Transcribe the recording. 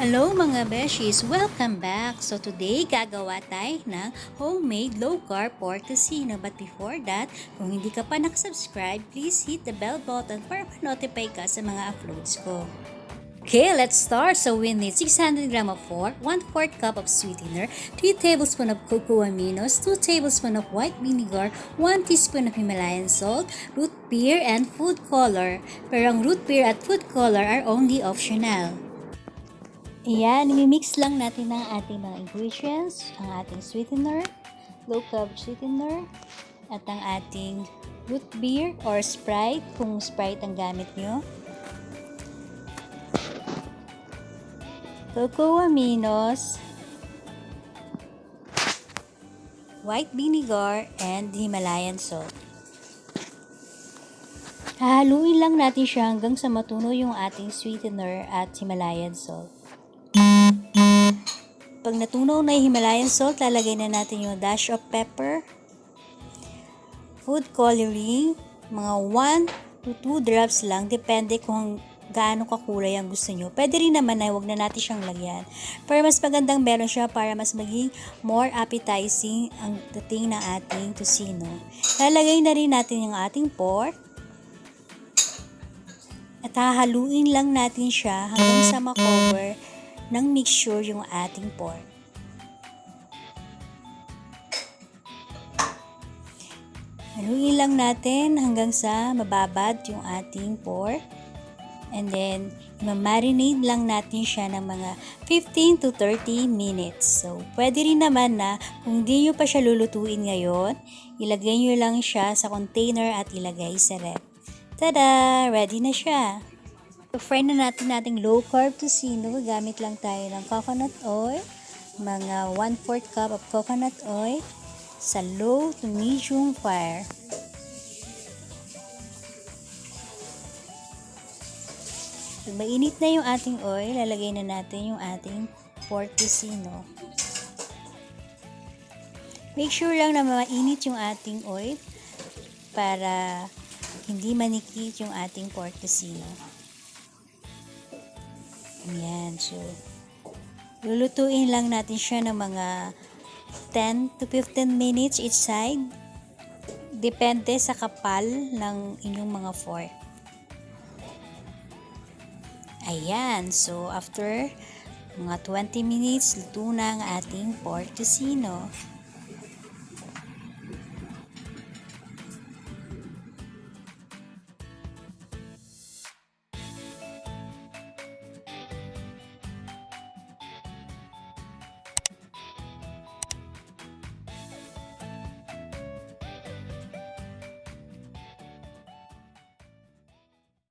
Hello mga Beshies! Welcome back! So today, gagawa tayo ng homemade low-carb pork tocino. But before that, kung hindi ka pa nakasubscribe, please hit the bell button para ma-notify ka sa mga uploads ko. Okay, let's start. So we need 600 g of pork, 1/4 cup of sweetener, 3 tablespoons of cocoa aminos, 2 tablespoons of white vinegar, 1 teaspoon of Himalayan salt, root beer, and food color. Pero ang root beer at food color are only optional. Ayan, i-mix lang natin ang ating mga ingredients, ang ating sweetener, low-carb sweetener, at ang ating root beer or Sprite, kung Sprite ang gamit nyo. Cocoa aminos, white vinegar, and Himalayan salt. Hahaluin lang natin siya hanggang sa matunaw yung ating sweetener at Himalayan salt. Pag natunaw na yung Himalayan salt, lalagay na natin yung dash of pepper, food coloring, mga 1 to 2 drops lang, depende kung gaano kakulay ang gusto nyo. Pwede rin naman na huwag na natin siyang lagyan. Pero mas magandang meron siya para mas maging more appetizing ang dating ng ating tocino. Lalagay na rin natin yung ating pork. At hahaluin lang natin siya hanggang sa makover ng mixture yung ating pork. Haluin lang natin hanggang sa mababad yung ating pork. And then, i-marinate lang natin siya ng mga 15 to 30 minutes. So, pwede rin naman na kung hindi nyo pa siya lulutuin ngayon, ilagay nyo lang siya sa container at ilagay sa ref. Tada! Ready na siya! Fry na natin ating low-carb tocino. Gamit lang tayo ng coconut oil. Mga 1/4 cup of coconut oil sa low to medium fire. Pag mainit na yung ating oil, lalagay na natin yung ating pork tocino. Make sure lang na mainit yung ating oil para hindi manikit yung ating pork tocino. Ayan, so lulutuin lang natin siya ng mga 10 to 15 minutes each side. Depende sa kapal ng inyong mga fork. Ayan, so after mga 20 minutes, luto na ang ating pork tocino.